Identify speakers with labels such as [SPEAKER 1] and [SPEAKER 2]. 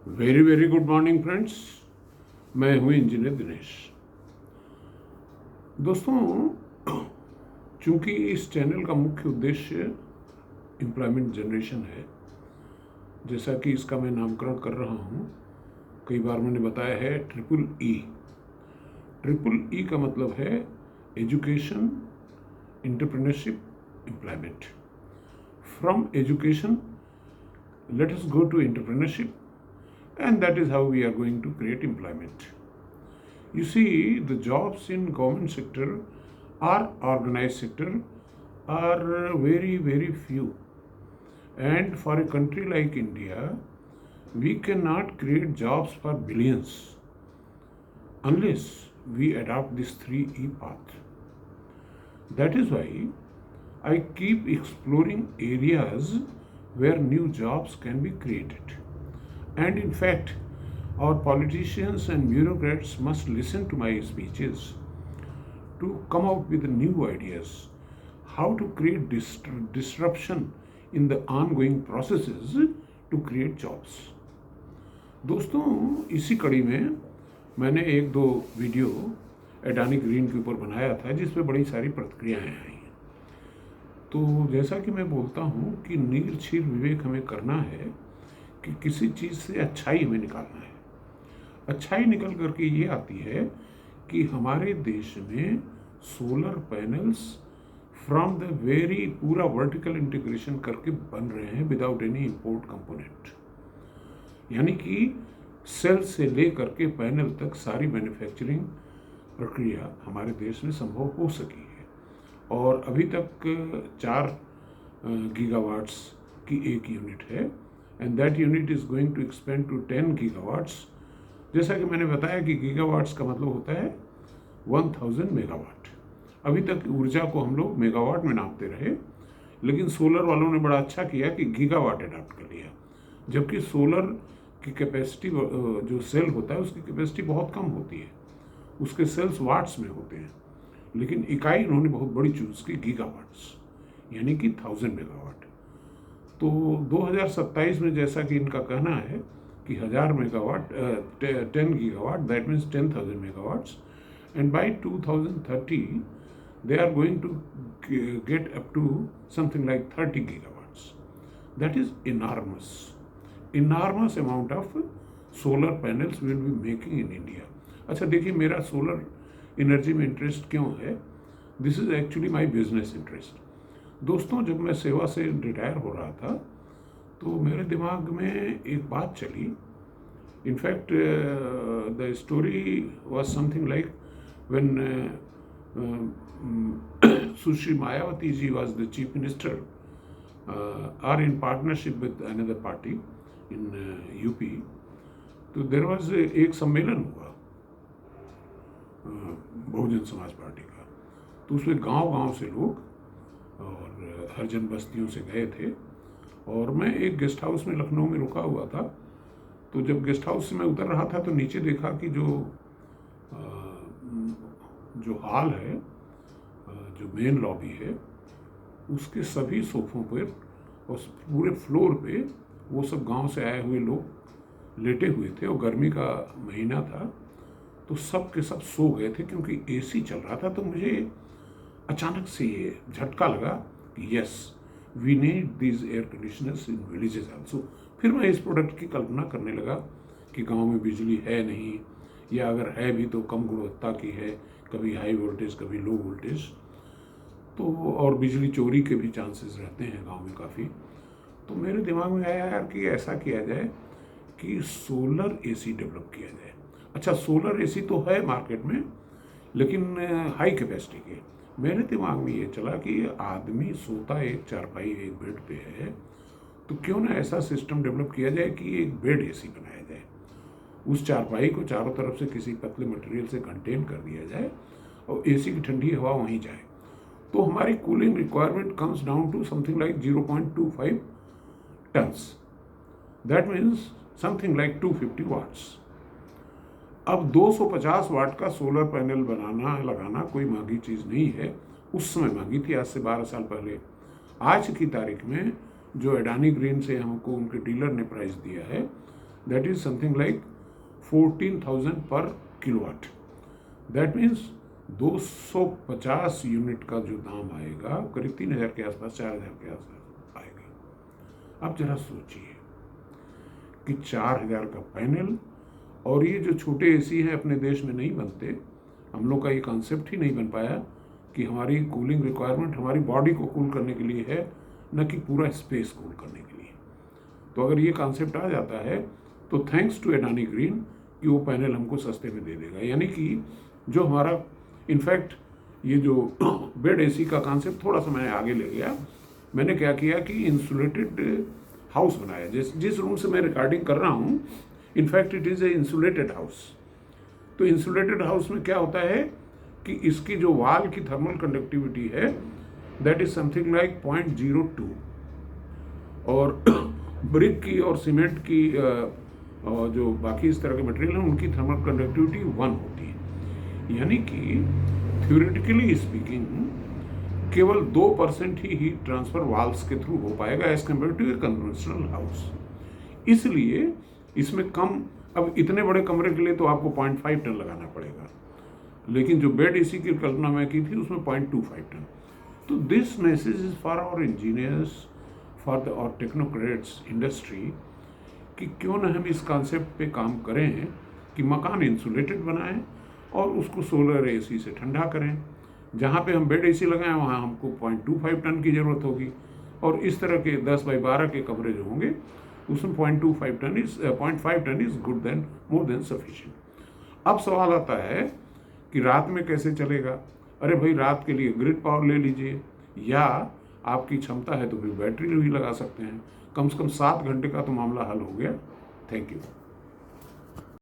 [SPEAKER 1] Very very good morning friends. मैं हूं engineer Dinesh. दोस्तों, चूंकि इस चैनल का मुख्य उद्देश्य एम्प्लॉयमेंट जनरेशन है, जैसा कि इसका मैं नामकरण कर रहा हूं, कई बार मैंने बताया है ट्रिपल ई। ट्रिपल ई का मतलब है education, entrepreneurship, employment. From education let us go to entrepreneurship, and that is how we are going to create employment. You see, the jobs in government sector or organized sector are very few, and for a country like India, we cannot create jobs for billions unless we adopt this 3E path. That is why I keep exploring areas where new jobs can be created. And in fact, our politicians and bureaucrats must listen to my speeches to come out with new ideas how to create disruption in the ongoing processes to create jobs. दोस्तों, इसी कड़ी में मैंने एक दो video Adani green के ऊपर बनाया था, जिस पे बड़ी सारी प्रतिक्रियाएं आई। तो जैसा कि मैं बोलता हूँ कि नीर छीर विवेक हमें करना है कि किसी चीज़ से अच्छाई हमें निकालना है। अच्छाई निकल करके ये आती है कि हमारे देश में solar panels from the very पूरा वर्टिकल इंटीग्रेशन करके बन रहे हैं विदाउट एनी इंपोर्ट कंपोनेंट। यानी कि सेल से ले करके पैनल तक सारी मैन्युफैक्चरिंग प्रक्रिया हमारे देश में संभव हो सकी है। और अभी तक 4 गीगावाट्स की एक यूनिट है, and that unit is going to expand to 10 gigawatts. जैसा कि मैंने बताया कि गीगावाट्स का मतलब होता है 1000 मेगावाट। अभी तक ऊर्जा को हम लोग मेगावाट में नापते रहे, लेकिन सोलर वालों ने बड़ा अच्छा किया कि गीगावाट अडॉप्ट कर लिया। जबकि सोलर की कैपेसिटी, जो सेल होता है उसकी कैपेसिटी बहुत कम होती है, उसके सेल्स वाट्स में होते हैं, लेकिन इकाई उन्होंने बहुत बड़ी चूज़ की, गीगावाट्स, यानी कि 1000 मेगावाट। तो 2027 में जैसा कि इनका कहना है कि 1000 megawatt, 10 gigawatt, that means 10,000 megawatts, and by 2030 they are going to get up to something like 30 gigawatts. That is enormous amount of solar panels we will be making in India. अच्छा, देखिए, मेरा सोलर एनर्जी में interest क्यों है? This is actually my business interest. दोस्तों, जब मैं सेवा से रिटायर हो रहा था तो मेरे दिमाग में एक बात चली। In fact the story was something like when Sushri Mayawati ji was the chief minister or in partnership with another party in UP. तो देर वॉज एक सम्मेलन हुआ बहुजन समाज पार्टी का। तो उसमें गांव से लोग और हरिजन बस्तियों से गए थे, और मैं एक गेस्ट हाउस में लखनऊ में रुका हुआ था। तो जब गेस्ट हाउस से मैं उतर रहा था तो नीचे देखा कि जो हॉल है, जो मेन लॉबी है, उसके सभी सोफों पर और पूरे फ्लोर पे वो सब गांव से आए हुए लोग लेटे हुए थे, और गर्मी का महीना था, तो सब के सब सो गए थे क्योंकि एसी चल रहा था। तो मुझे अचानक से ये झटका लगा कि yes, we need these air conditioners in villages also. फिर मैं इस प्रोडक्ट की कल्पना करने लगा कि गांव में बिजली है नहीं, या अगर है भी तो कम गुणवत्ता की है, कभी हाई वोल्टेज कभी लो वोल्टेज, तो और बिजली चोरी के भी चांसेस रहते हैं गांव में काफ़ी। तो मेरे दिमाग में आया यार कि ऐसा किया जाए कि सोलर एसी डेवलप किया जाए। अच्छा, सोलर एसी तो है मार्केट में, लेकिन हाई कैपेसिटी के। मेरे दिमाग में ये चला कि आदमी सोता एक चारपाई एक बेड पे है, तो क्यों ना ऐसा सिस्टम डेवलप किया जाए कि एक बेड एसी बनाया जाए। उस चारपाई को चारों तरफ से किसी पतले मटेरियल से कंटेन कर दिया जाए और एसी की ठंडी हवा वहीं जाए, तो हमारी cooling requirement comes down to something like 0.25 tons. That means something like 250 watts. अब 250 वाट का सोलर पैनल लगाना कोई महंगी चीज़ नहीं है। उस समय महंगी थी, आज से 12 साल पहले। आज की तारीख में जो एडानी ग्रीन से हमको उनके डीलर ने प्राइस दिया है, दैट इज समथिंग लाइक 14,000 पर किलोवाट। दैट मीन्स 250 यूनिट का जो दाम आएगा करीब 3,000 के आसपास, 4,000 के आसपास आएगा। अब जरा सोचिए कि 4,000 का पैनल, और ये जो छोटे एसी हैं अपने देश में नहीं बनते, हम लोग का ये कॉन्सेप्ट ही नहीं बन पाया कि हमारी कूलिंग रिक्वायरमेंट हमारी बॉडी को कूल करने के लिए है, न कि पूरा स्पेस कूल करने के लिए। तो अगर ये कॉन्सेप्ट आ जाता है तो थैंक्स टू अडानी ग्रीन कि वो पैनल हमको सस्ते में दे देगा। यानी कि जो हमारा इनफैक्ट ये जो बेड एसी का कॉन्सेप्ट थोड़ा सा मैंने आगे ले गया। मैंने क्या किया कि इंसुलेटेड हाउस बनाया। जिस रूम से मैं रिकॉर्डिंग कर रहा हूँ, in fact it is a insulated house. तो इंसुलेटेड हाउस में क्या होता है कि इसकी जो वाल की थर्मल कंडक्टिविटी है दैट इज समथिंग लाइक 0.02, और ब्रिक की और सीमेंट की और जो बाकी इस तरह के मटेरियल हैं उनकी थर्मल कंडक्टिविटी 1 होती है। यानी कि थ्योरेटिकली स्पीकिंग केवल 2% ही हीट ट्रांसफर वाल्व्स के थ्रू हो पाएगा as compared to a conventional house. इसलिए इसमें कम, अब इतने बड़े कमरे के लिए तो आपको 0.5 टन लगाना पड़ेगा, लेकिन जो बेड एसी की कल्पना मैं की थी उसमें 0.25 टन। तो this message is for our engineers, for the और टेक्नोक्रेट्स इंडस्ट्री, कि क्यों न हम इस कॉन्सेप्ट पे काम करें कि मकान इंसुलेटेड बनाएं और उसको सोलर एसी से ठंडा करें। जहाँ पे हम बेड एसी लगाएं वहाँ हमको 0.25 टन की ज़रूरत होगी, और इस तरह के 10 बाई 12 के कमरे जो होंगे उसमें 0.5 ton is good then more than sufficient. अब सवाल आता है कि रात में कैसे चलेगा। अरे भाई, रात के लिए ग्रिड पावर ले लीजिए, या आपकी क्षमता है तो फिर बैटरी भी लगा सकते हैं। कम से कम 7 घंटे का तो मामला हल हो गया। Thank you.